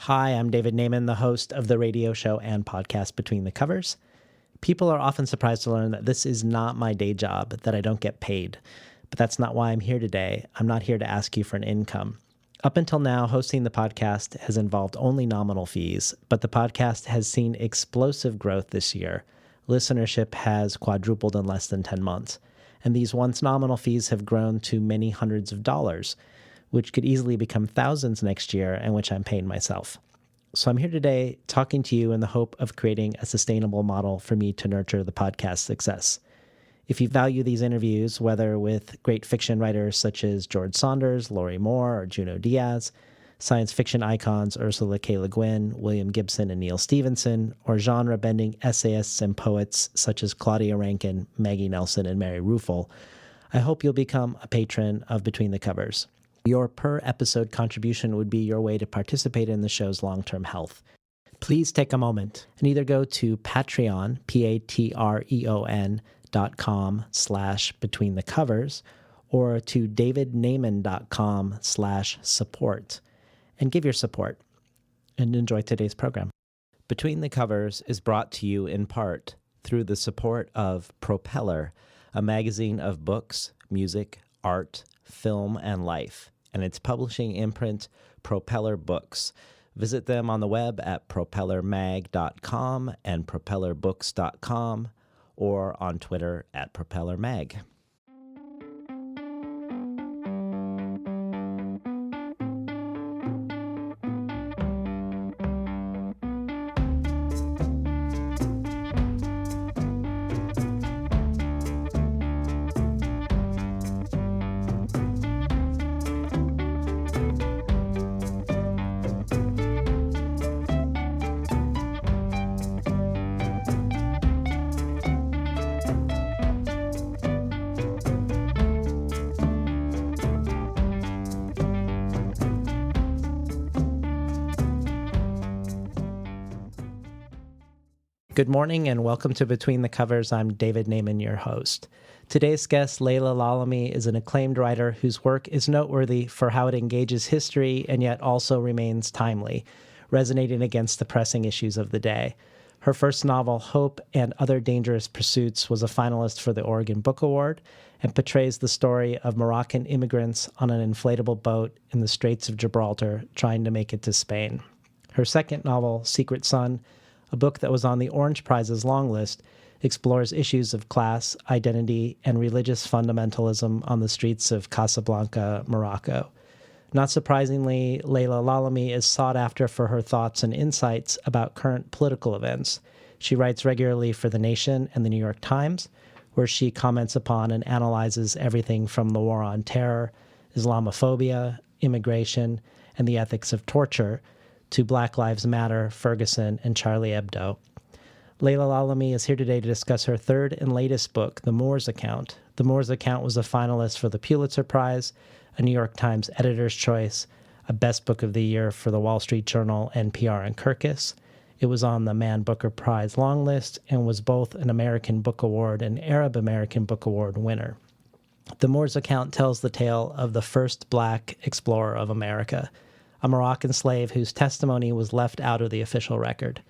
Hi, I'm David Naiman, the host of the radio show and podcast Between the Covers. People are often surprised to learn that this is not my day job, that I don't get paid. But that's not why I'm here today. I'm not here to ask you for an income. Up until now, hosting the podcast has involved only nominal fees, but the podcast has seen explosive growth this year. Listenership has quadrupled in less than 10 months, and these once nominal fees have grown to many hundreds of dollars, which could easily become thousands next year and which I'm paying myself. So I'm here today talking to you in the hope of creating a sustainable model for me to nurture the podcast success. If you value these interviews, whether with great fiction writers such as George Saunders, Lori Moore, or Juno Diaz, science fiction icons Ursula K. Le Guin, William Gibson, and Neil Stephenson, or genre-bending essayists and poets such as Claudia Rankine, Maggie Nelson, and Mary Ruefle, I hope you'll become a patron of Between the Covers. Your per-episode contribution would be your way to participate in the show's long-term health. Please take a moment and either go to Patreon, patreon.com/betweenthecovers, or to davidnaiman.com/support, and give your support. And enjoy today's program. Between the Covers is brought to you in part through the support of Propeller, a magazine of books, music, art, film, and life, and its publishing imprint, Propeller Books. Visit them on the web at propellermag.com and propellerbooks.com, or on Twitter at propellermag. Good morning and welcome to Between the Covers. I'm David Naiman, your host. Today's guest, Laila Lalami, is an acclaimed writer whose work is noteworthy for how it engages history and yet also remains timely, resonating against the pressing issues of the day. Her first novel, Hope and Other Dangerous Pursuits, was a finalist for the Oregon Book Award and portrays the story of Moroccan immigrants on an inflatable boat in the Straits of Gibraltar trying to make it to Spain. Her second novel, Secret Son, a book that was on the Orange Prize's long list, explores issues of class, identity, and religious fundamentalism on the streets of Casablanca, Morocco. Not surprisingly, Laila Lalami is sought after for her thoughts and insights about current political events. She writes regularly for The Nation and The New York Times, where she comments upon and analyzes everything from the war on terror, Islamophobia, immigration, and the ethics of torture, to Black Lives Matter, Ferguson, and Charlie Hebdo. Laila Lalami is here today to discuss her third and latest book, The Moor's Account. The Moor's Account was a finalist for the Pulitzer Prize, a New York Times Editor's Choice, a Best Book of the Year for the Wall Street Journal, NPR, and Kirkus. It was on the Man Booker Prize long list and was both an American Book Award and Arab American Book Award winner. The Moor's Account tells the tale of the first Black explorer of America, a Moroccan slave whose testimony was left out of the official record.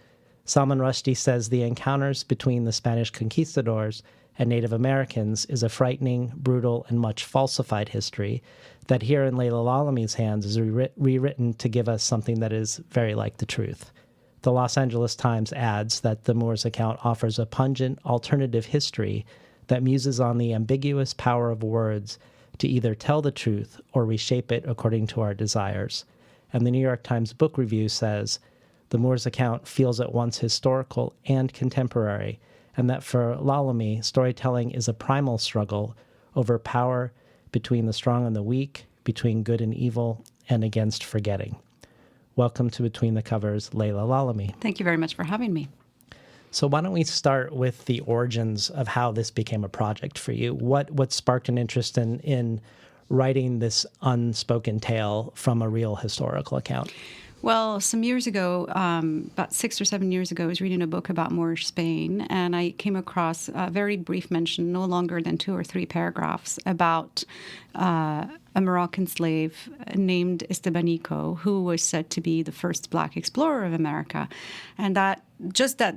Salman Rushdie says the encounters between the Spanish conquistadors and Native Americans is a frightening, brutal, and much falsified history that here in Laila Lalami's hands is rewritten to give us something that is very like the truth. The Los Angeles Times adds that the Moor's Account offers a pungent alternative history that muses on the ambiguous power of words to either tell the truth or reshape it according to our desires. And the New York Times Book Review says, the Moor's Account feels at once historical and contemporary, and that for Lalami, storytelling is a primal struggle over power between the strong and the weak, between good and evil, and against forgetting. Welcome to Between the Covers, Laila Lalami. Thank you very much for having me. So why don't we start with the origins of how this became a project for you? What sparked an interest in writing this unspoken tale from a real historical account? Well, some years ago, about 6 or 7 years ago, I was reading a book about Moorish Spain, and I came across a very brief mention, no longer than 2 or 3 paragraphs, about a a Moroccan slave named Estebanico, who was said to be the first Black explorer of America. And that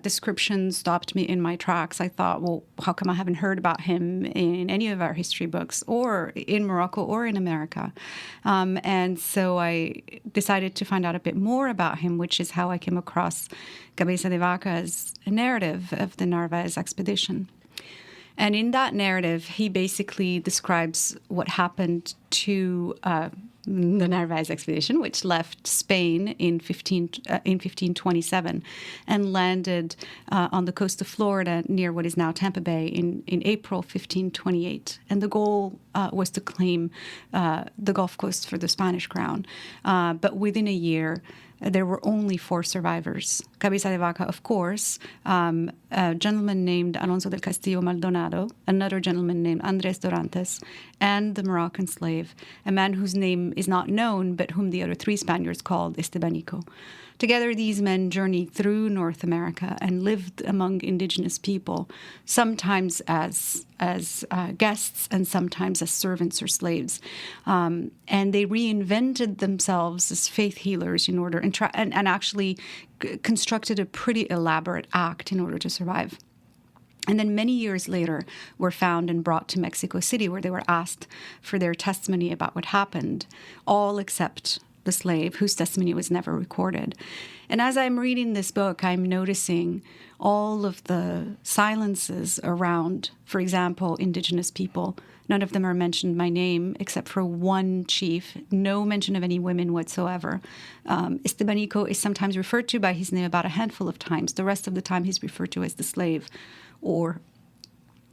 description stopped me in my tracks. I thought, well, how come I haven't heard about him in any of our history books, or in Morocco or in America? And so I decided to find out a bit more about him, which is how I came across Cabeza de Vaca's narrative of the Narváez expedition. And in that narrative, he basically describes what happened to the Narváez expedition, which left Spain in 1527 and landed on the coast of Florida near what is now Tampa Bay in April 1528. And the goal was to claim the Gulf Coast for the Spanish crown. But within a year, there were only 4 survivors. Cabeza de Vaca, of course, a gentleman named Alonso del Castillo Maldonado, another gentleman named Andres Dorantes, and the Moroccan slave, a man whose name is not known, but whom the other 3 Spaniards called Estebanico. Together, these men journeyed through North America and lived among indigenous people, sometimes as guests and sometimes as servants or slaves. And they reinvented themselves as faith healers in order and actually constructed a pretty elaborate act in order to survive. And then many years later were found and brought to Mexico City, where they were asked for their testimony about what happened, all except the slave, whose testimony was never recorded. And as I'm reading this book, I'm noticing all of the silences around, for example, indigenous people. None of them are mentioned by name except for one chief, no mention of any women whatsoever. Estebanico is sometimes referred to by his name about a handful of times. The rest of the time he's referred to as the slave or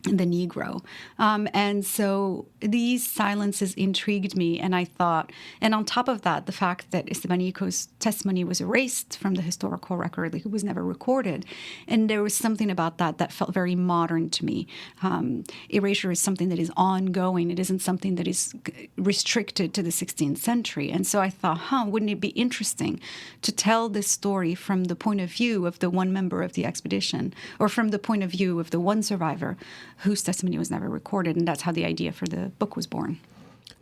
the Negro. And so these silences intrigued me, and I thought, and on top of that, the fact that Estebanico's testimony was erased from the historical record, like it was never recorded, and there was something about that felt very modern to me. Erasure is something that is ongoing. It isn't something that is restricted to the 16th century. And so I thought, wouldn't it be interesting to tell this story from the point of view of the one member of the expedition, or from the point of view of the one survivor whose testimony was never recorded, and that's how the idea for the book was born.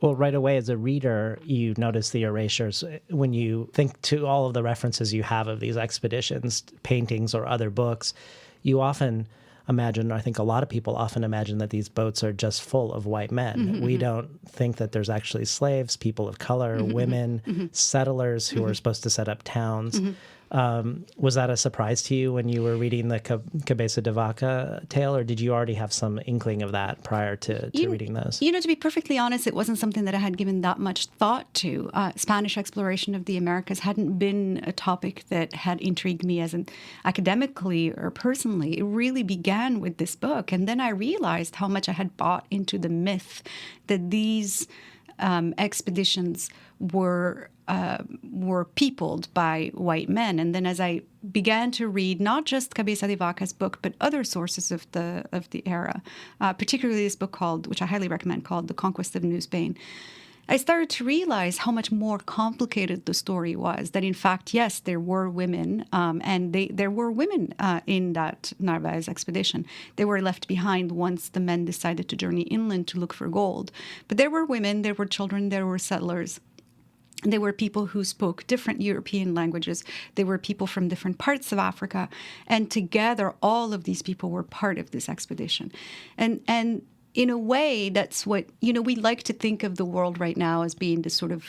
Well, right away as a reader, you notice the erasures. When you think to all of the references you have of these expeditions, paintings or other books, you often imagine, I think a lot of people often imagine that these boats are just full of white men. Mm-hmm, we don't think that there's actually slaves, people of color, women, settlers who are supposed to set up towns. Was that a surprise to you when you were reading the Cabeza de Vaca tale, or did you already have some inkling of that prior to reading those? To be perfectly honest, it wasn't something that I had given that much thought to. Spanish exploration of the Americas hadn't been a topic that had intrigued me as academically or personally. It really began with this book. And then I realized how much I had bought into the myth that these expeditions were peopled by white men. And then as I began to read not just Cabeza de Vaca's book, but other sources of the era, particularly this book which I highly recommend, called The Conquest of New Spain, I started to realize how much more complicated the story was. That in fact, yes, there were women, and there were women in that Narváez expedition. They were left behind once the men decided to journey inland to look for gold. But there were women, there were children, there were settlers. There were people who spoke different European languages. There were people from different parts of Africa. And together, all of these people were part of this expedition. And in a way, that's what, we like to think of the world right now as being this sort of,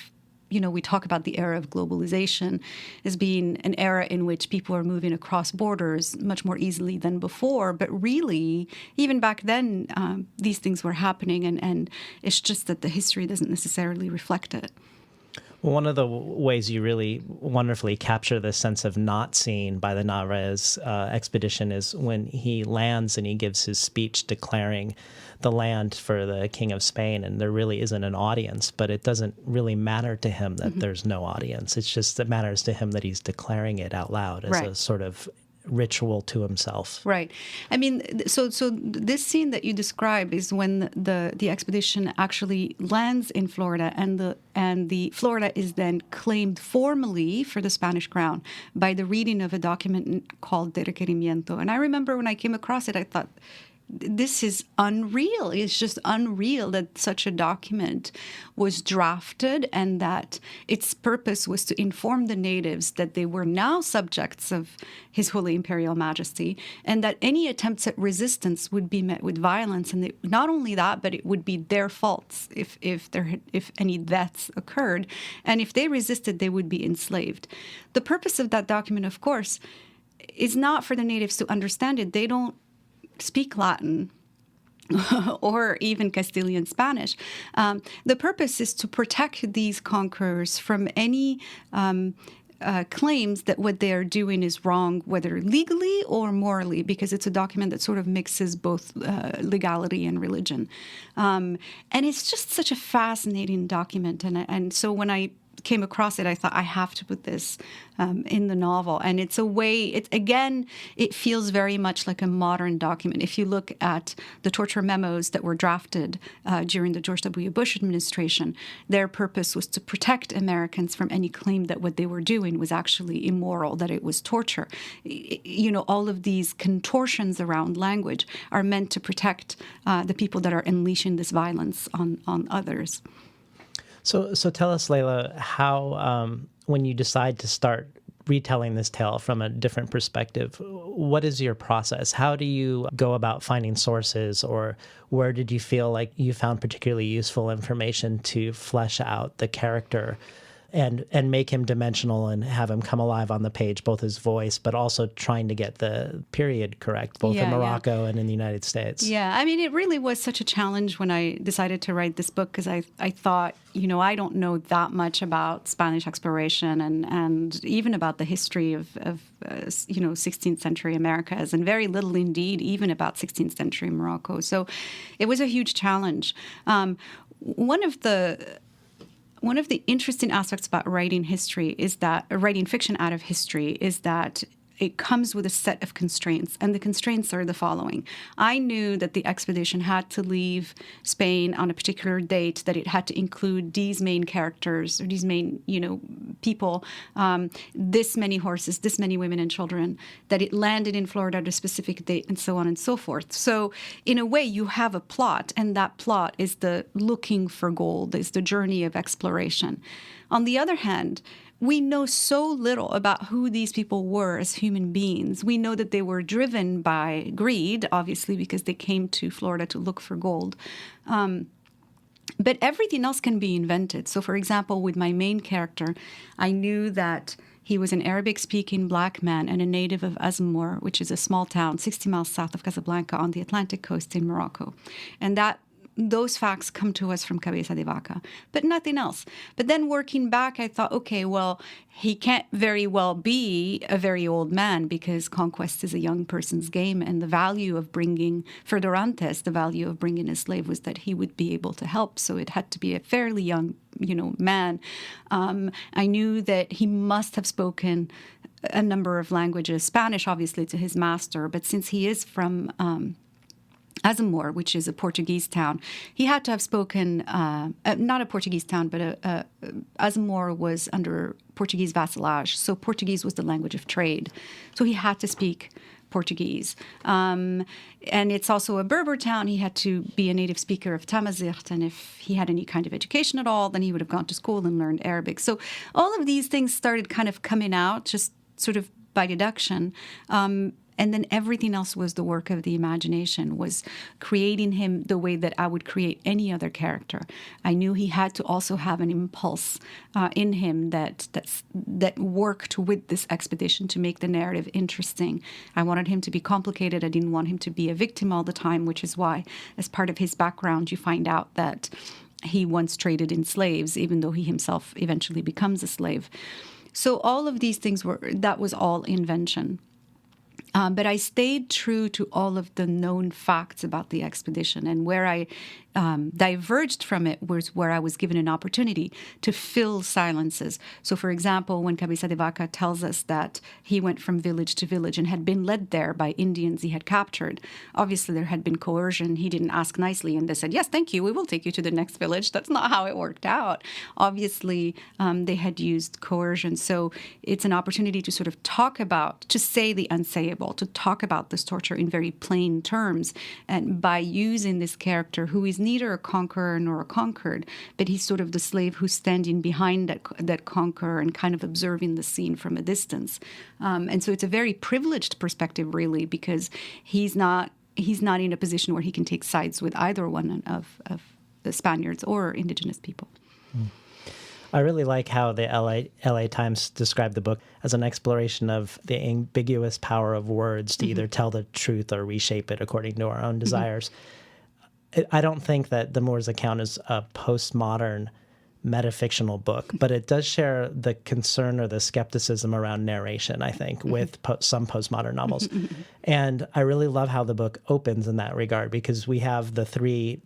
we talk about the era of globalization as being an era in which people are moving across borders much more easily than before. But really, even back then, these things were happening. And it's just that the history doesn't necessarily reflect it. Well, one of the ways you really wonderfully capture this sense of not seen by the Narváez expedition is when he lands and he gives his speech declaring the land for the King of Spain, and there really isn't an audience, but it doesn't really matter to him that there's no audience. It's just it matters to him that he's declaring it out loud as a sort of ritual to himself. Right. I mean, so this scene that you describe is when the expedition actually lands in Florida, and the Florida is then claimed formally for the Spanish crown by the reading of a document called De Requerimiento. And I remember when I came across it, I thought, this is unreal. It's just unreal that such a document was drafted and that its purpose was to inform the natives that they were now subjects of His Holy Imperial Majesty, and that any attempts at resistance would be met with violence. And not only that, but it would be their faults if any deaths occurred. And if they resisted, they would be enslaved. The purpose of that document, of course, is not for the natives to understand it. They don't speak Latin or even Castilian Spanish. The purpose is to protect these conquerors from any claims that what they are doing is wrong, whether legally or morally, because it's a document that sort of mixes both legality and religion. And it's just such a fascinating document. And so when I came across it, I thought I have to put this in the novel. And it's a way, it feels very much like a modern document. If you look at the torture memos that were drafted during the George W. Bush administration, their purpose was to protect Americans from any claim that what they were doing was actually immoral, that it was torture. All of these contortions around language are meant to protect the people that are unleashing this violence on others. So tell us, Laila, how, when you decide to start retelling this tale from a different perspective, what is your process? How do you go about finding sources, or where did you feel like you found particularly useful information to flesh out the character and make him dimensional and have him come alive on the page, both his voice, but also trying to get the period correct, both in Morocco and in the United States? Yeah, I mean, it really was such a challenge when I decided to write this book, because I thought, I don't know that much about Spanish exploration and even about the history of 16th century Americas, and very little indeed even about 16th century Morocco. So it was a huge challenge. One of the interesting aspects about writing fiction out of history is that it comes with a set of constraints, and the constraints are the following. I knew that the expedition had to leave Spain on a particular date, that it had to include these main characters, or these main, people, this many horses, this many women and children, that it landed in Florida at a specific date, and so on and so forth. So in a way, you have a plot, and that plot is the looking for gold, is the journey of exploration. On the other hand, we know so little about who these people were as human beings. We know that they were driven by greed, obviously, because they came to Florida to look for gold. But everything else can be invented. So, for example, with my main character, I knew that he was an Arabic-speaking black man and a native of Moor, which is a small town 60 miles south of Casablanca on the Atlantic coast in Morocco. And those facts come to us from Cabeza de Vaca, but nothing else. But then working back, I thought, okay, well, he can't very well be a very old man, because conquest is a young person's game, and the value of bringing, further antes, the value of bringing a slave was that he would be able to help. So it had to be a fairly young, man. I knew that he must have spoken a number of languages, Spanish, obviously, to his master, but since he is from Moor, which is a Portuguese town, he had to have spoken, not a Portuguese town, but Moor was under Portuguese vassalage, so Portuguese was the language of trade. So he had to speak Portuguese. And it's also a Berber town. He had to be a native speaker of Tamazight, and if he had any kind of education at all, then he would have gone to school and learned Arabic. So all of these things started kind of coming out just sort of by deduction. And then everything else was the work of the imagination, was creating him the way that I would create any other character. I knew he had to also have an impulse in him that worked with this expedition to make the narrative interesting. I wanted him to be complicated. I didn't want him to be a victim all the time, which is why, as part of his background, you find out that he once traded in slaves, even though he himself eventually becomes a slave. So all of these things that was all invention. But I stayed true to all of the known facts about the expedition. And where I diverged from it was where I was given an opportunity to fill silences. So, for example, when Cabeza de Vaca tells us that he went from village to village and had been led there by Indians he had captured, obviously there had been coercion. He didn't ask nicely, and they said, yes, thank you, we will take you to the next village. That's not how it worked out. Obviously, they had used coercion. So it's an opportunity to sort of talk about, to say the unsayable, to talk about this torture in very plain terms, and by using this character who is neither a conqueror nor a conquered, but he's sort of the slave who's standing behind that conqueror and kind of observing the scene from a distance. And so it's a very privileged perspective, really, because he's not in a position where he can take sides with either one of the Spaniards or indigenous people. I really like how the LA Times described the book as an exploration of the ambiguous power of words to either tell the truth or reshape it according to our own desires. I don't think that the Moor's account is a postmodern metafictional book, but it does share the concern or the skepticism around narration, I think, with some postmodern novels. And I really love how the book opens in that regard, because we have the three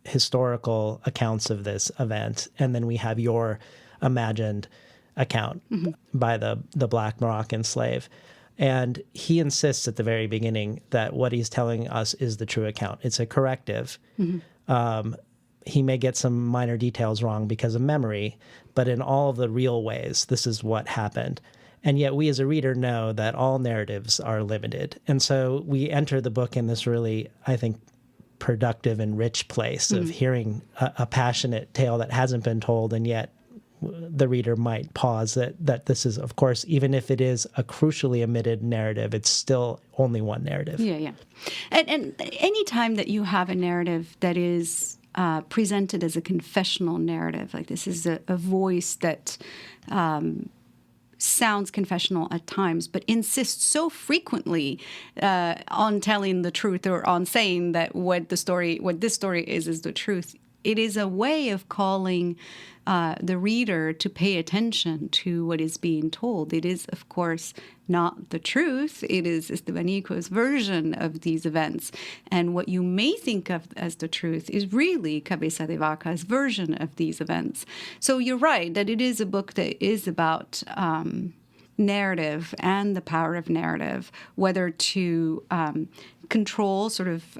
historical accounts of this event, and then we have your imagined account by the Black Moroccan slave. And he insists at the very beginning that what he's telling us is the true account. It's a corrective. He may get some minor details wrong because of memory, but in all of the real ways, this is what happened. And yet we as a reader know that all narratives are limited. And so we enter the book in this really, I think, productive and rich place of hearing a passionate tale that hasn't been told, and yet the reader might pause that this is, of course, even if it is a crucially omitted narrative, it's still only one narrative. Yeah. And any time that you have a narrative that is presented as a confessional narrative, like this is a voice that sounds confessional at times, but insists so frequently on telling the truth, or on saying that what this story is the truth. It is a way of calling the reader to pay attention to what is being told. It is, of course, not the truth. It is Estebanico's version of these events. And what you may think of as the truth is really Cabeza de Vaca's version of these events. So you're right that it is a book that is about narrative and the power of narrative, whether to control sort of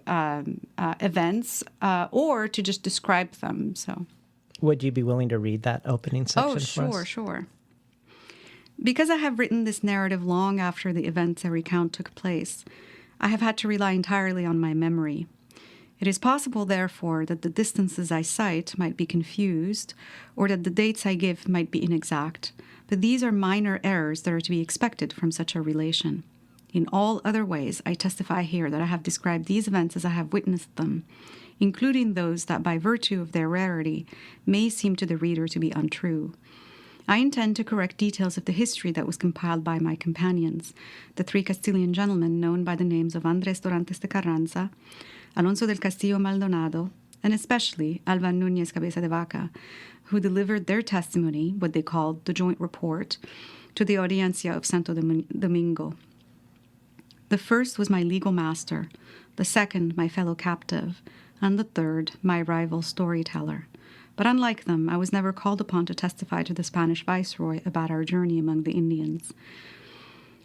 events or to just describe them. So, would you be willing to read that opening section for us? Sure. Because I have written this narrative long after the events I recount took place, I have had to rely entirely on my memory. It is possible, therefore, that the distances I cite might be confused, or that the dates I give might be inexact, but these are minor errors that are to be expected from such a relation. In all other ways, I testify here that I have described these events as I have witnessed them, including those that, by virtue of their rarity, may seem to the reader to be untrue. I intend to correct details of the history that was compiled by my companions, the three Castilian gentlemen known by the names of Andrés Dorantes de Carranza, Alonso del Castillo Maldonado, and especially Alva Núñez Cabeza de Vaca, who delivered their testimony, what they called the joint report, to the Audiencia of Santo Domingo. The first was my legal master, the second my fellow captive, and the third my rival storyteller. But unlike them, I was never called upon to testify to the Spanish viceroy about our journey among the Indians.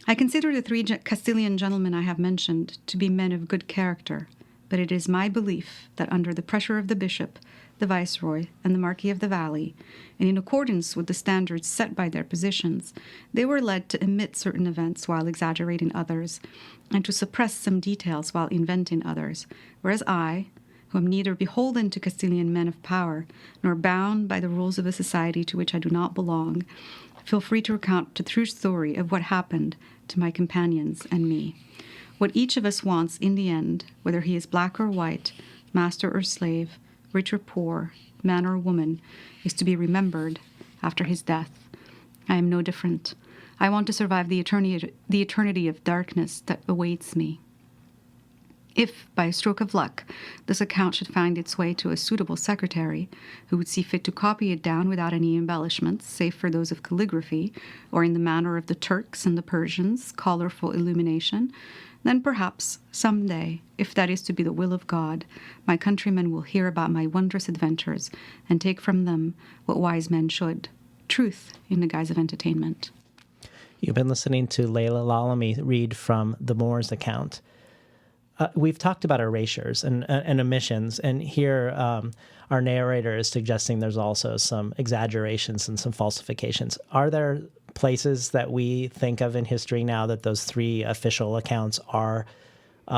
I consider the three Castilian gentlemen I have mentioned to be men of good character, but it is my belief that under the pressure of the bishop, the viceroy, and the Marquis of the Valley, and in accordance with the standards set by their positions, they were led to omit certain events while exaggerating others, and to suppress some details while inventing others, whereas I, who am neither beholden to Castilian men of power, nor bound by the rules of a society to which I do not belong, feel free to recount the true story of what happened to my companions and me. What each of us wants in the end, whether he is black or white, master or slave, rich or poor, man or woman, is to be remembered after his death. I am no different. I want to survive the eternity of darkness that awaits me. If, by a stroke of luck, this account should find its way to a suitable secretary, who would see fit to copy it down without any embellishments, save for those of calligraphy, or in the manner of the Turks and the Persians, colorful illumination, Then perhaps, someday, if that is to be the will of God, my countrymen will hear about my wondrous adventures and take from them what wise men should, truth in the guise of entertainment. You've been listening to Laila Lalami read from the Moor's account. We've talked about erasures and omissions, and here our narrator is suggesting there's also some exaggerations and some falsifications. Are there places that we think of in history now that those three official accounts are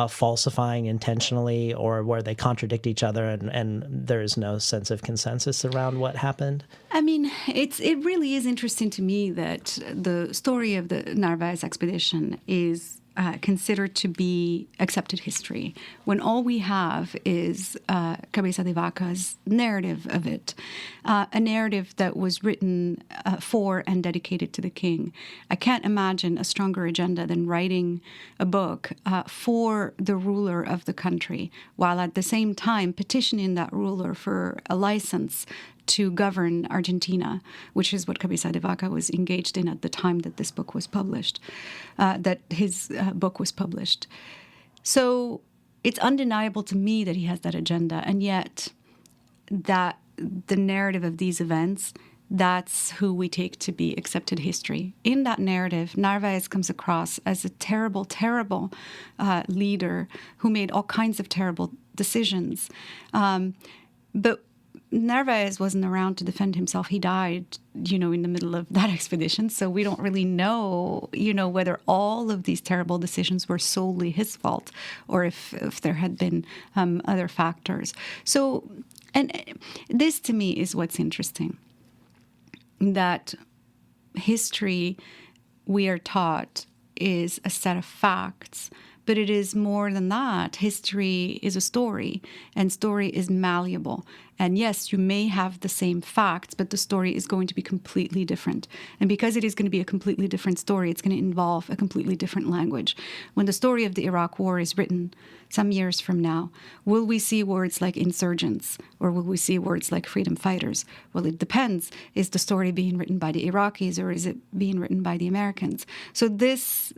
falsifying intentionally, or where they contradict each other and there is no sense of consensus around what happened? I mean, it really is interesting to me that the story of the Narváez expedition is considered to be accepted history, when all we have is Cabeza de Vaca's narrative of it, a narrative that was written for and dedicated to the king. I can't imagine a stronger agenda than writing a book for the ruler of the country, while at the same time petitioning that ruler for a license to govern Argentina, which is what Cabeza de Vaca was engaged in at the time that this book was published, that his book was published. So it's undeniable to me that he has that agenda, and yet that the narrative of these events, that's who we take to be accepted history. In that narrative, Narváez comes across as a terrible, terrible leader who made all kinds of terrible decisions. But Narváez wasn't around to defend himself. He died, in the middle of that expedition. So we don't really know, whether all of these terrible decisions were solely his fault or if there had been other factors. So, and this to me is what's interesting, that history, we are taught, is a set of facts. But it is more than that. History is a story, and story is malleable. And yes, you may have the same facts, but the story is going to be completely different. And because it is going to be a completely different story, it's going to involve a completely different language. When the story of the Iraq War is written some years from now, will we see words like insurgents, or will we see words like freedom fighters? Well, it depends. Is the story being written by the Iraqis, or is it being written by the Americans? So this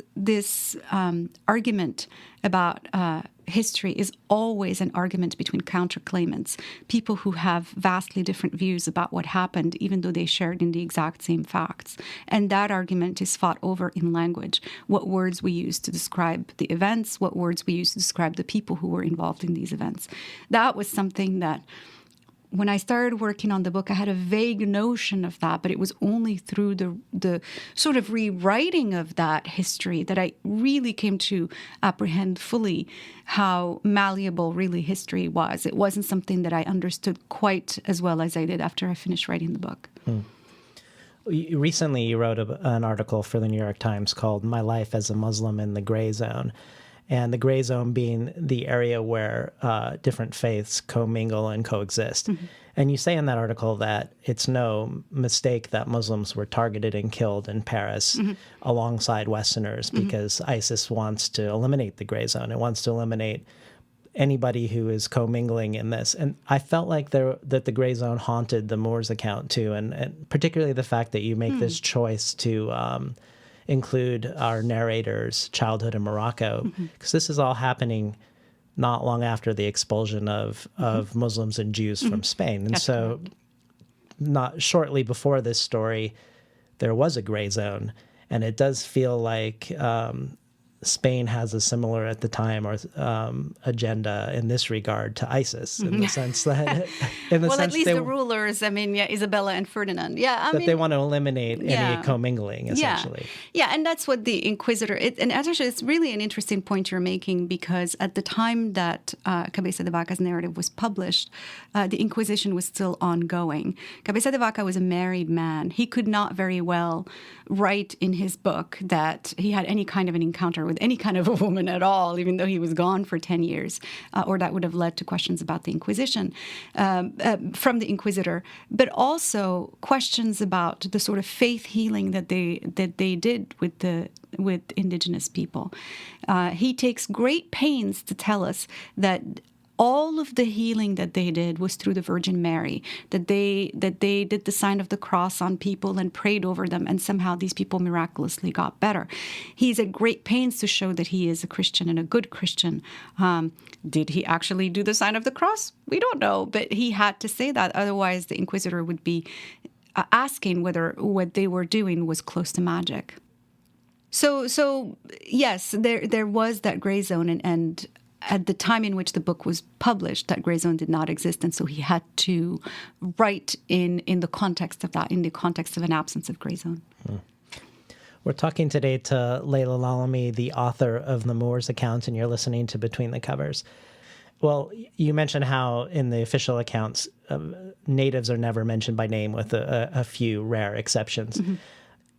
argument about history is always an argument between counterclaimants, people who have vastly different views about what happened, even though they shared in the exact same facts. And that argument is fought over in language, what words we use to describe the events, what words we use to describe the people who were involved in these events. That was something that, when I started working on the book, I had a vague notion of that, but it was only through the sort of rewriting of that history that I really came to apprehend fully how malleable really history was. It wasn't something that I understood quite as well as I did after I finished writing the book. Recently, you wrote an article for the New York Times called "My Life as a Muslim in the Gray Zone." And the gray zone being the area where different faiths commingle and coexist. Mm-hmm. And you say in that article that it's no mistake that Muslims were targeted and killed in Paris mm-hmm. alongside Westerners because mm-hmm. ISIS wants to eliminate the gray zone. It wants to eliminate anybody who is commingling in this. And I felt like that the gray zone haunted the Moor's account too, and particularly the fact that you make this choice to include our narrator's childhood in Morocco, because this is all happening not long after the expulsion of Muslims and Jews from Spain. And so not shortly before this story, there was a gray zone. And it does feel like Spain has a similar, at the time, or agenda in this regard to ISIS, in the sense that, at least the rulers, Isabella and Ferdinand, they want to eliminate any commingling, essentially. Yeah, and that's what the Inquisitor. And actually, it's really an interesting point you're making, because at the time that Cabeza de Vaca's narrative was published, the Inquisition was still ongoing. Cabeza de Vaca was a married man. He could not very well write in his book that he had any kind of an encounter with any kind of a woman at all, even though he was gone for 10 years, or that would have led to questions about the Inquisition from the Inquisitor, but also questions about the sort of faith healing that they did with indigenous people. He takes great pains to tell us that all of the healing that they did was through the Virgin Mary, that they did the sign of the cross on people and prayed over them, and somehow these people miraculously got better. He's at great pains to show that he is a Christian and a good Christian. Did he actually do the sign of the cross? We don't know, but he had to say that. Otherwise, the Inquisitor would be asking whether what they were doing was close to magic. So yes, there was that gray zone, and at the time in which the book was published, that gray zone did not exist, and so he had to write in the context of that, in the context of an absence of gray zone. We're talking today to Laila Lalami, the author of the Moor's account, and you're listening to Between the Covers. Well, you mentioned how in the official accounts, natives are never mentioned by name with a few rare exceptions. Mm-hmm.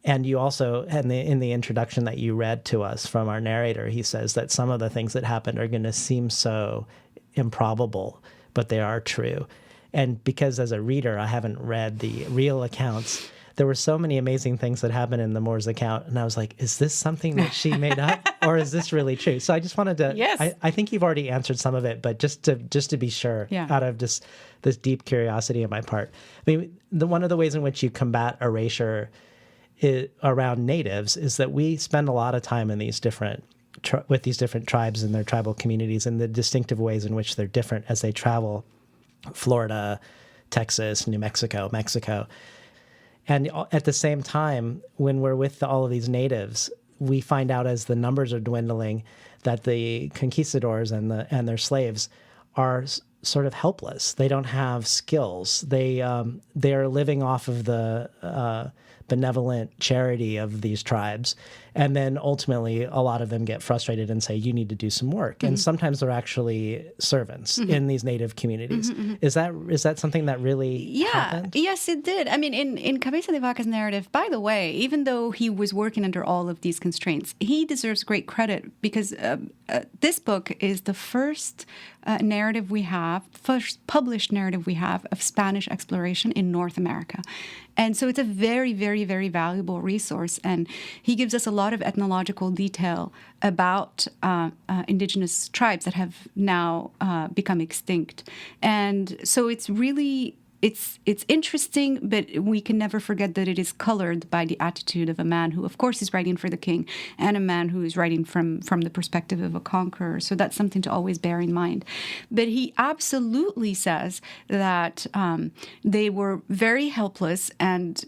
And you also, in the introduction that you read to us from our narrator, he says that some of the things that happened are going to seem so improbable, but they are true. And because as a reader, I haven't read the real accounts, there were so many amazing things that happened in the Moor's account. And I was like, is this something that she made up or is this really true? So I just wanted to, yes. I think you've already answered some of it, but just to be sure, out of just this deep curiosity on my part. I mean, one of the ways in which you combat erasure around natives is that we spend a lot of time in these different with these different tribes and their tribal communities and the distinctive ways in which they're different as they travel Florida, Texas, New Mexico, Mexico. And at the same time, when we're with all of these natives, we find out as the numbers are dwindling that the conquistadors and their slaves are sort of helpless. They don't have skills. They are living off of the benevolent charity of these tribes. And then ultimately, a lot of them get frustrated and say, you need to do some work. Mm-hmm. And sometimes they're actually servants mm-hmm. in these native communities. Mm-hmm. Is that something that really happened? Yes, it did. I mean, in Cabeza de Vaca's narrative, by the way, even though he was working under all of these constraints, he deserves great credit because this book is the first narrative we have, first published narrative we have of Spanish exploration in North America. And so it's a very, very, very valuable resource. And he gives us a lot of ethnological detail about indigenous tribes that have now become extinct. And so it's really... It's interesting, but we can never forget that it is colored by the attitude of a man who, of course, is writing for the king, and a man who is writing from the perspective of a conqueror. So that's something to always bear in mind. But he absolutely says that they were very helpless and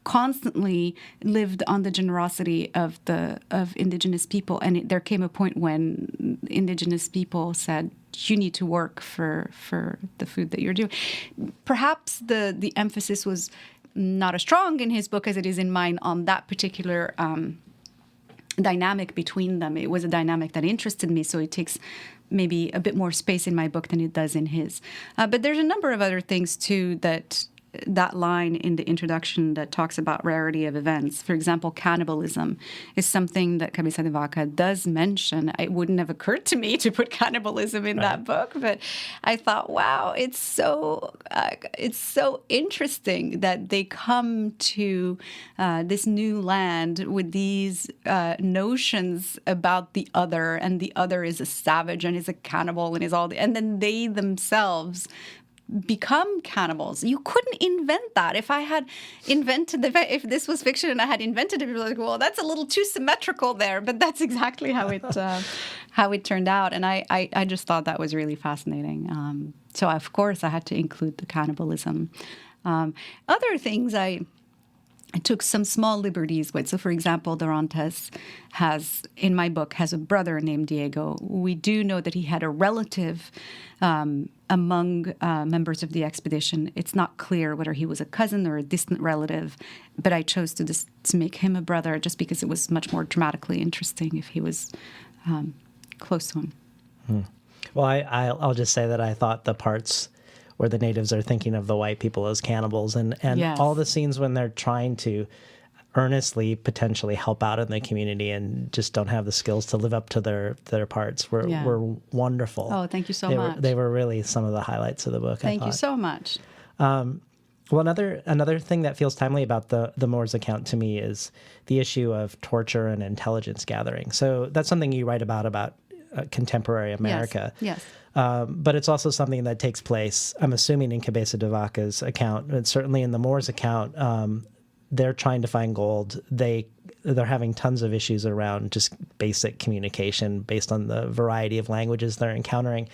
constantly lived on the generosity of indigenous people. And there came a point when indigenous people said, you need to work for the food that you're doing. Perhaps the emphasis was not as strong in his book as it is in mine on that particular dynamic between them. It was a dynamic that interested me, so it takes maybe a bit more space in my book than it does in his. But there's a number of other things, too, that line in the introduction that talks about rarity of events. For example, cannibalism is something that Cabeza de Vaca does mention. It wouldn't have occurred to me to put cannibalism in that book, but I thought, wow, it's so interesting that they come to this new land with these notions about the other, and the other is a savage and is a cannibal and is all, and then they themselves become cannibals. You couldn't invent that. If I had invented if this was fiction and I had invented it, people were like, well, that's a little too symmetrical there. But that's exactly how it turned out. And I just thought that was really fascinating. So of course I had to include the cannibalism. Other things I took some small liberties with. So, for example, Dorantes in my book, has a brother named Diego. We do know that he had a relative among members of the expedition. It's not clear whether he was a cousin or a distant relative, but I chose to make him a brother just because it was much more dramatically interesting if he was close to him. Well, I'll just say that I thought the parts where the natives are thinking of the white people as cannibals and yes. all the scenes when they're trying to earnestly potentially help out in the community and just don't have the skills to live up to their parts were wonderful. Oh, thank you so much. They were really some of the highlights of the book. Thank you so much. Well, another thing that feels timely about the Moor's account to me is the issue of torture and intelligence gathering. So that's something you write about contemporary America. Yes. But it's also something that takes place, I'm assuming, in Cabeza de Vaca's account, and certainly in the Moor's account. They're trying to find gold. They're having tons of issues around just basic communication based on the variety of languages they're encountering.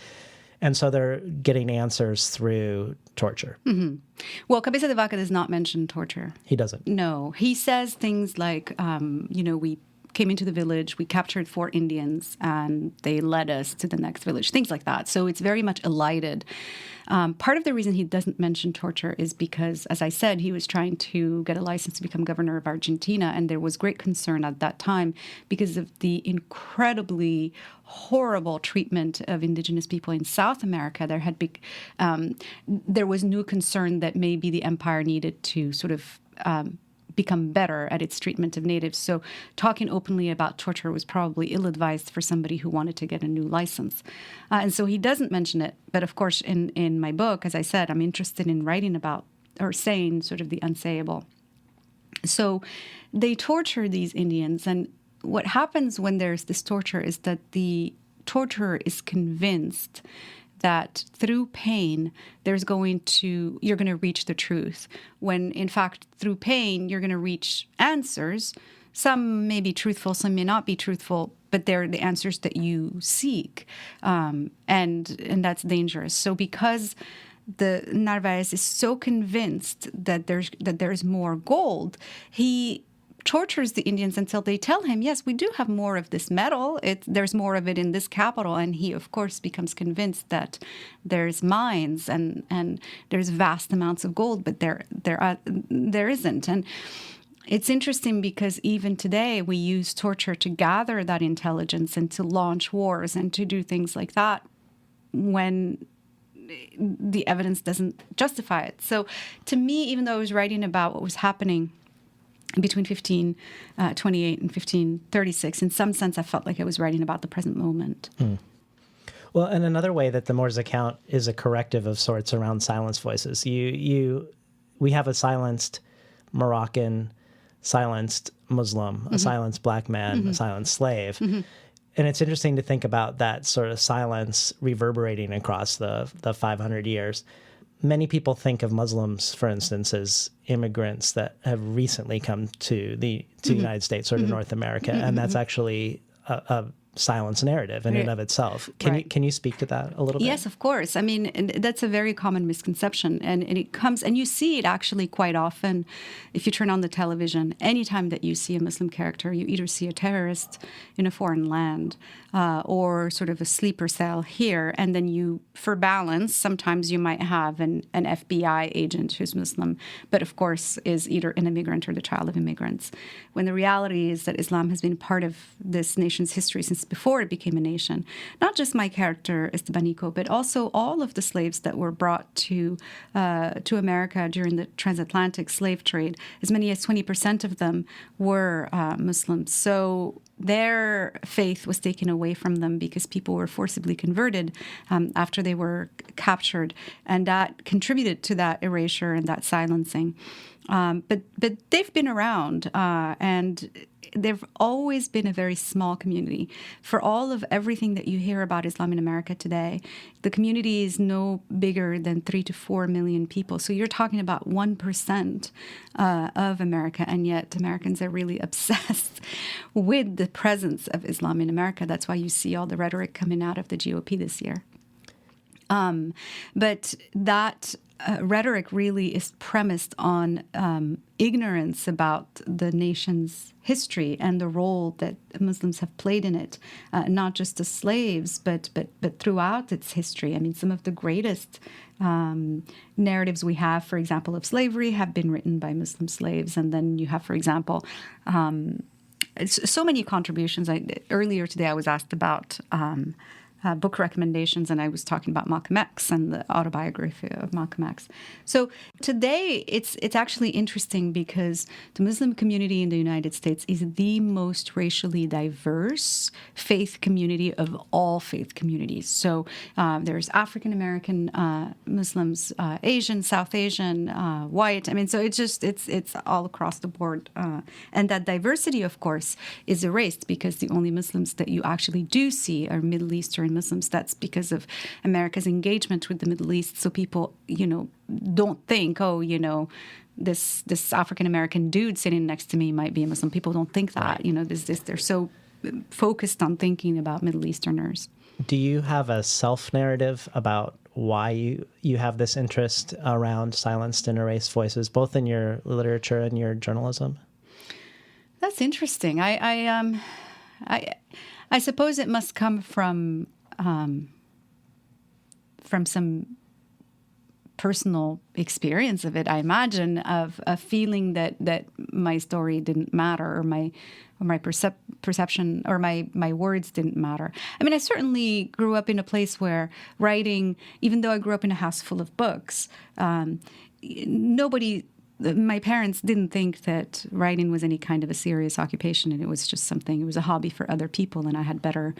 And so they're getting answers through torture. Mm-hmm. Well, Cabeza de Vaca does not mention torture. He doesn't. No. He says things like, we came into the village, we captured 4 Indians, and they led us to the next village, things like that. So it's very much elided. Part of the reason he doesn't mention torture is because, as I said, he was trying to get a license to become governor of Argentina, and there was great concern at that time because of the incredibly horrible treatment of indigenous people in South America. There was new concern that maybe the empire needed to sort of become better at its treatment of natives. So talking openly about torture was probably ill-advised for somebody who wanted to get a new license. And so he doesn't mention it. But of course, in my book, as I said, I'm interested in writing about or saying sort of the unsayable. So they torture these Indians. And what happens when there's this torture is that the torturer is convinced that through pain, you're going to reach the truth. When, in fact, through pain, you're going to reach answers. Some may be truthful, some may not be truthful, but they're the answers that you seek. And that's dangerous. So because the Narváez is so convinced that there's more gold, he tortures the Indians until they tell him, yes, we do have more of this metal. There's more of it in this capital. And he, of course, becomes convinced that there's mines and there's vast amounts of gold, but there isn't. And it's interesting because even today we use torture to gather that intelligence and to launch wars and to do things like that when the evidence doesn't justify it. So to me, even though I was writing about what was happening between 1528 and 1536, in some sense, I felt like I was writing about the present moment. Well, and another way that the Moor's account is a corrective of sorts around silenced voices. We have a silenced Moroccan, silenced Muslim, a silenced black man, a silenced slave. And it's interesting to think about that sort of silence reverberating across the 500 years. Many people think of Muslims, for instance, as immigrants that have recently come to the United States or to North America, and that's actually a silence narrative in and of itself. Can you speak to that a little bit? Yes, of course. I mean, that's a very common misconception, and it comes, and you see it actually quite often if you turn on the television. Anytime that you see a Muslim character, you either see a terrorist in a foreign land or sort of a sleeper cell here, and then for balance, sometimes you might have an FBI agent who's Muslim, but of course is either an immigrant or the child of immigrants. When the reality is that Islam has been part of this nation's history since before it became a nation. Not just my character, Estebanico, but also all of the slaves that were brought to America during the transatlantic slave trade. As many as 20% of them were Muslims. So their faith was taken away from them because people were forcibly converted after they were captured. And that contributed to that erasure and that silencing. But they've been around, and they've always been a very small community. For all of everything that you hear about Islam in America today, the community is no bigger than 3 to 4 million people. So you're talking about 1% of America, and yet Americans are really obsessed with the presence of Islam in America. That's why you see all the rhetoric coming out of the GOP this year. But that rhetoric really is premised on ignorance about the nation's history and the role that Muslims have played in it, not just as slaves, but throughout its history. I mean, some of the greatest narratives we have, for example, of slavery have been written by Muslim slaves. And then you have, for example, so many contributions. Earlier today I was asked about book recommendations, and I was talking about Malcolm X and the autobiography of Malcolm X. So today, it's actually interesting because the Muslim community in the United States is the most racially diverse faith community of all faith communities. So there's African American Muslims, Asian, South Asian, white. I mean, so it's all across the board, and that diversity, of course, is erased because the only Muslims that you actually do see are Middle Eastern Muslims. That's because of America's engagement with the Middle East. So people, don't think, this African American dude sitting next to me might be a Muslim. People don't think that. Right. They're so focused on thinking about Middle Easterners. Do you have a self-narrative about why you have this interest around silenced and erased voices, both in your literature and your journalism? That's interesting. I suppose it must come from some personal experience of it. I imagine of a feeling that my story didn't matter, or my perception or my words didn't matter. I mean, I certainly grew up in a place where writing, even though I grew up in a house full of books, my parents didn't think that writing was any kind of a serious occupation, and it was just something. It was a hobby for other people, and I had better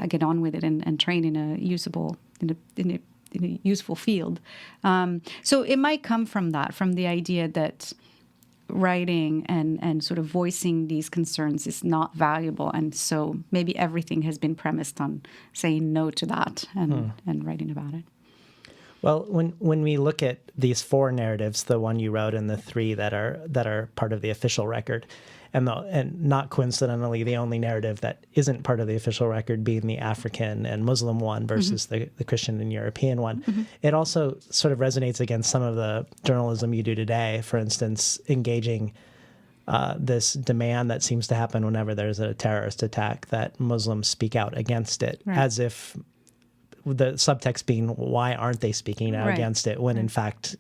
get on with it and train in a useful field. So it might come from that, from the idea that writing and sort of voicing these concerns is not valuable, and so maybe everything has been premised on saying no to that and writing about it. Well, when we look at these four narratives, the one you wrote and the three that are part of the official record, and not coincidentally, the only narrative that isn't part of the official record being the African and Muslim one versus the Christian and European one, it also sort of resonates against some of the journalism you do today. For instance, engaging this demand that seems to happen whenever there's a terrorist attack that Muslims speak out against it, right, as if the subtext being, why aren't they speaking out against it when in fact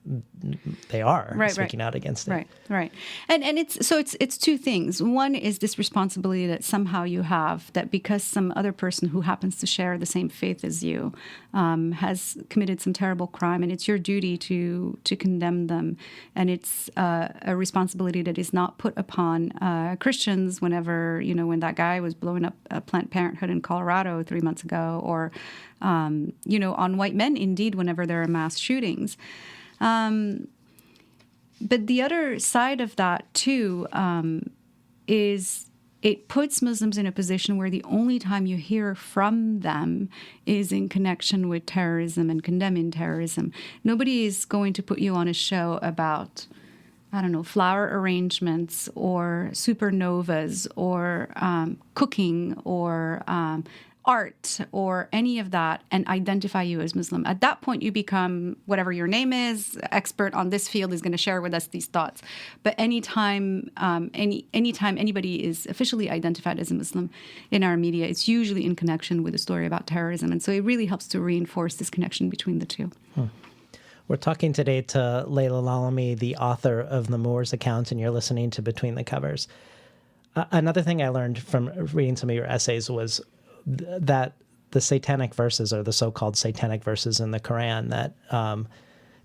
they are speaking out against it? Right. And it's two things. One is this responsibility that somehow you have, that because some other person who happens to share the same faith as you has committed some terrible crime, and it's your duty to condemn them. And it's a responsibility that is not put upon Christians whenever, when that guy was blowing up Planned Parenthood in Colorado 3 months ago, or on white men, indeed, whenever there are mass shootings. But the other side of that, too, is it puts Muslims in a position where the only time you hear from them is in connection with terrorism and condemning terrorism. Nobody is going to put you on a show about, flower arrangements or supernovas or cooking or art or any of that and identify you as Muslim. At that point, you become whatever your name is, expert on this field is going to share with us these thoughts. But anytime anybody is officially identified as a Muslim in our media, it's usually in connection with a story about terrorism. And so it really helps to reinforce this connection between the two. We're talking today to Laila Lalami, the author of the Moor's account, and you're listening to Between the Covers. Another thing I learned from reading some of your essays was that the satanic verses, or the so-called satanic verses in the Quran that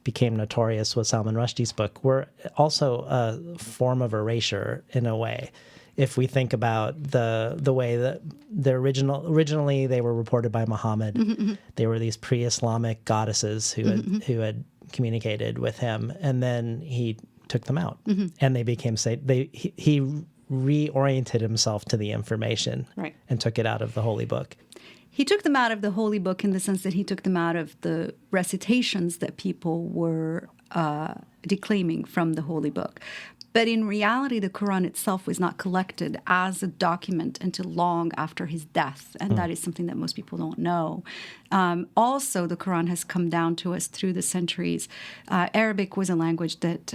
became notorious with Salman Rushdie's book, were also a form of erasure in a way. If we think about the way that originally they were reported by Muhammad, they were these pre-Islamic goddesses who had communicated with him, and then he took them out, and they became he reoriented himself to the information and took it out of the holy book. He took them out of the holy book in the sense that he took them out of the recitations that people were declaiming from the holy book. But in reality, the Quran itself was not collected as a document until long after his death, and that is something that most people don't know. Also, the Quran has come down to us through the centuries. Arabic was a language that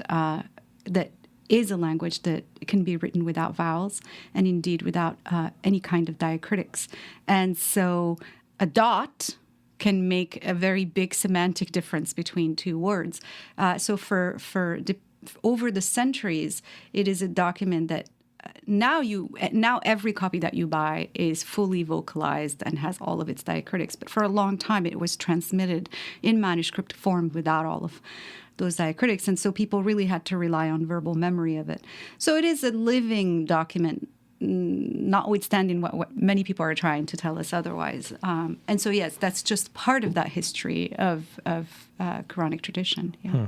is a language that can be written without vowels and indeed without any kind of diacritics. And so a dot can make a very big semantic difference between two words. So over the centuries, it is a document that now every copy that you buy is fully vocalized and has all of its diacritics. But for a long time, it was transmitted in manuscript form without all of those diacritics. And so people really had to rely on verbal memory of it. So it is a living document, notwithstanding what many people are trying to tell us otherwise. And so, yes, that's just part of that history of Quranic tradition. Yeah.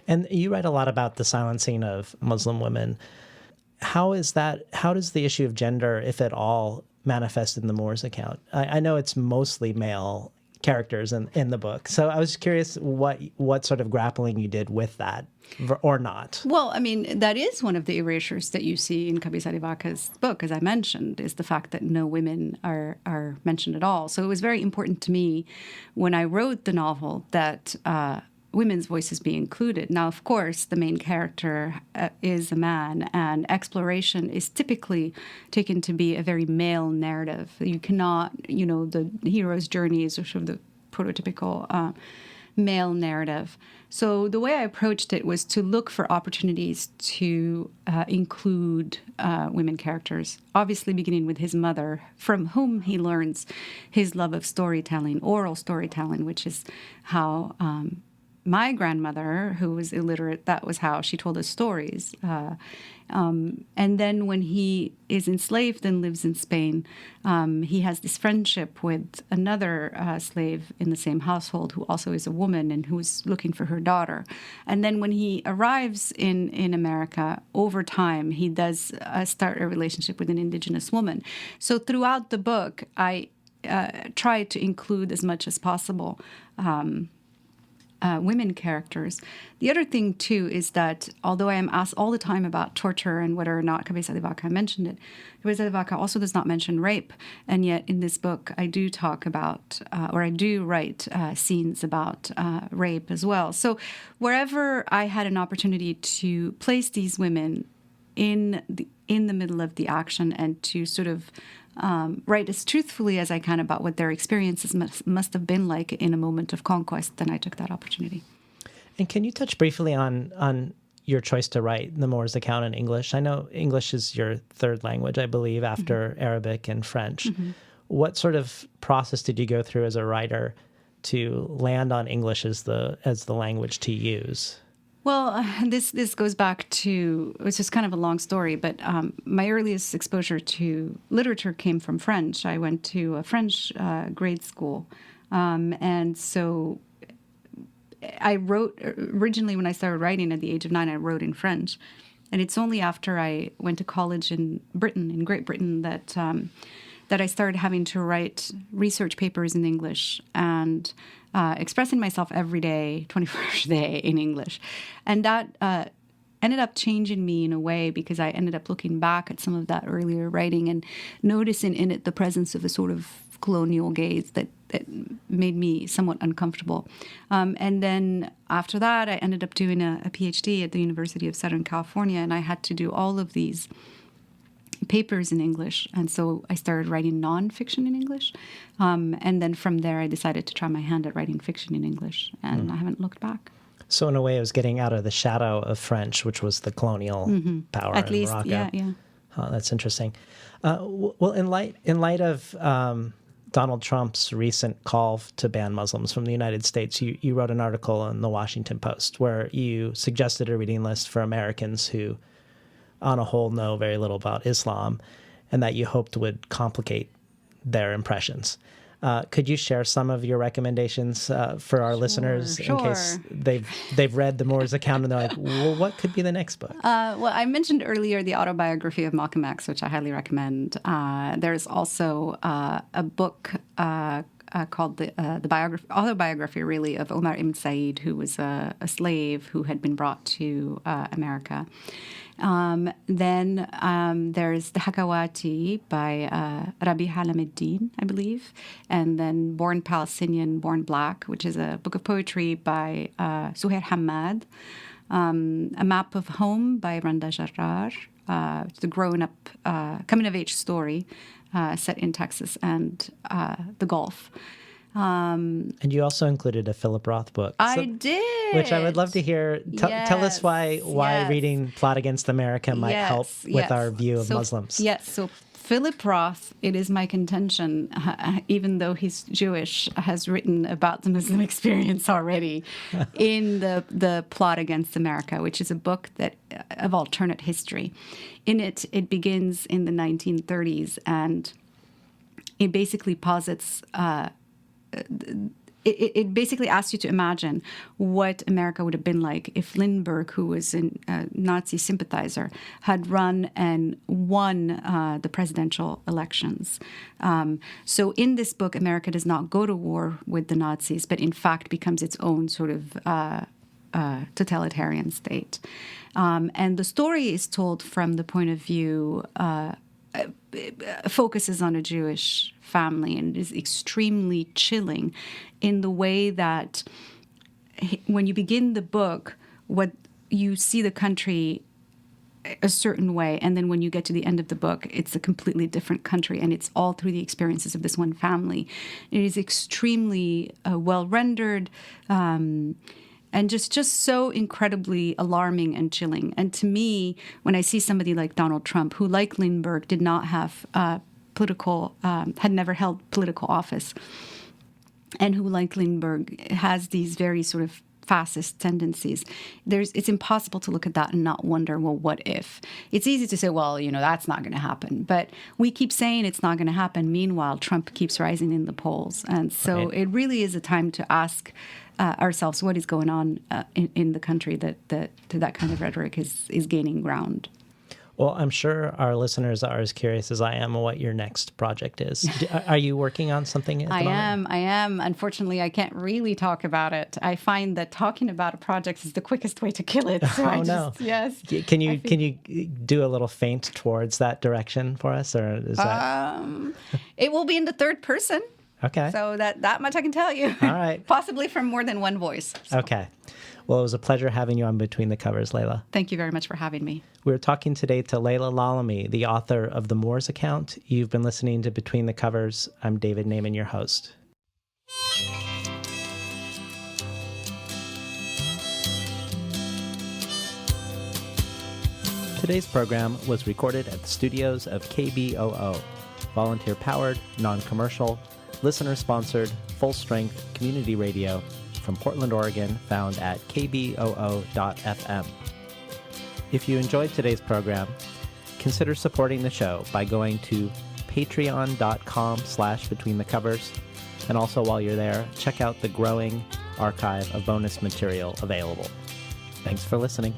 And you write a lot about the silencing of Muslim women. How does the issue of gender, if at all, manifest in the Moor's account? I know it's mostly male characters in the book. So I was curious what sort of grappling you did with that, or not. Well, I mean, that is one of the erasures that you see in Cabeza de Vaca's book, as I mentioned, is the fact that no women are mentioned at all. So it was very important to me when I wrote the novel that women's voices be included. Now, of course, the main character is a man, and exploration is typically taken to be a very male narrative. You cannot, the hero's journey is sort of the prototypical male narrative. So the way I approached it was to look for opportunities to include women characters, obviously beginning with his mother, from whom he learns his love of storytelling, oral storytelling, which is how my grandmother, who was illiterate, that was how she told us stories. And then when he is enslaved and lives in Spain, he has this friendship with another slave in the same household who also is a woman and who's looking for her daughter. And then when he arrives in America, over time, he does start a relationship with an indigenous woman. So throughout the book, I try to include as much as possible women characters. The other thing, too, is that although I am asked all the time about torture and whether or not Cabeza de Vaca mentioned it, Cabeza de Vaca also does not mention rape. And yet in this book, I do talk about, or I do write scenes about rape as well. So wherever I had an opportunity to place these women in the middle of the action and to sort of write as truthfully as I can about what their experiences must have been like in a moment of conquest, then I took that opportunity. And can you touch briefly on your choice to write the Moor's account in English? I know English is your third language, I believe, after Arabic and French. Mm-hmm. What sort of process did you go through as a writer to land on English as the language to use? Well, this goes back to, it's just kind of a long story, but my earliest exposure to literature came from French. I went to a French grade school. And so I wrote, originally when I started writing at the age of 9, I wrote in French. And it's only after I went to college in Great Britain, that I started having to write research papers in English and expressing myself every day, 24 hours a day in English. And that ended up changing me in a way, because I ended up looking back at some of that earlier writing and noticing in it the presence of a sort of colonial gaze that made me somewhat uncomfortable. And then after that, I ended up doing a PhD at the University of Southern California, and I had to do all of these papers in English. And so I started writing nonfiction in English. And then from there, I decided to try my hand at writing fiction in English, and I haven't looked back. So in a way, it was getting out of the shadow of French, which was the colonial power at in least, Morocco. Yeah. Oh, that's interesting. Well, in light of Donald Trump's recent call to ban Muslims from the United States, you wrote an article in the Washington Post where you suggested a reading list for Americans who, on a whole, know very little about Islam, and that you hoped would complicate their impressions. Could you share some of your recommendations for our listeners in case they've read the Moor's account and they're like, well, what could be the next book? Well, I mentioned earlier the autobiography of Malcolm X, which I highly recommend. There's also a book called the autobiography, really, of Omar ibn Said, who was a slave who had been brought to America. Then there's the Hakawati by Rabi Halamuddin, I believe, and then Born Palestinian, Born Black, which is a book of poetry by Suhair Hamad, A Map of Home by Randa Jarrar, the coming-of-age story set in Texas and the Gulf. And you also included a Philip Roth book. I did. Which I would love to hear. Tell us why reading Plot Against America might help with our view of Muslims. Yes, so Philip Roth, it is my contention, even though he's Jewish, has written about the Muslim experience already in the Plot Against America, which is a book of alternate history. In it, it begins in the 1930s, and it basically posits... It basically asks you to imagine what America would have been like if Lindbergh, who was a Nazi sympathizer, had run and won the presidential elections. So in this book, America does not go to war with the Nazis, but in fact becomes its own sort of totalitarian state. And the story is told from the point of view focuses on a Jewish family, and is extremely chilling in the way that when you begin the book, what you see the country a certain way, and then when you get to the end of the book, it's a completely different country, and it's all through the experiences of this one family. It is extremely well rendered, and just so incredibly alarming and chilling. And to me, when I see somebody like Donald Trump, who, like Lindbergh, did not have had never held political office, and who, like Lindbergh, has these very sort of fascist tendencies, it's impossible to look at that and not wonder, well, what if? It's easy to say, well, that's not going to happen. But we keep saying it's not going to happen. Meanwhile, Trump keeps rising in the polls. And so It really is a time to ask ourselves what is going on in the country that kind of rhetoric is gaining ground. Well, I'm sure our listeners are as curious as I am on what your next project is. Are you working on something at the moment? I am. Unfortunately, I can't really talk about it. I find that talking about a project is the quickest way to kill it. So no. Yes. Can you do a little feint towards that direction for us, or is that? It will be in the third person. Okay. So that much I can tell you. All right. Possibly from more than one voice. So. Okay. Well, it was a pleasure having you on Between the Covers, Laila. Thank you very much for having me. We're talking today to Laila Lalami, the author of The Moor's Account. You've been listening to Between the Covers. I'm David Naiman, your host. Today's program was recorded at the studios of KBOO, volunteer-powered, non-commercial, listener-sponsored, full-strength community radio from Portland, Oregon, found at kboo.fm. If you enjoyed today's program, consider supporting the show by going to patreon.com/betweenthecovers. And also while you're there, check out the growing archive of bonus material available. Thanks for listening.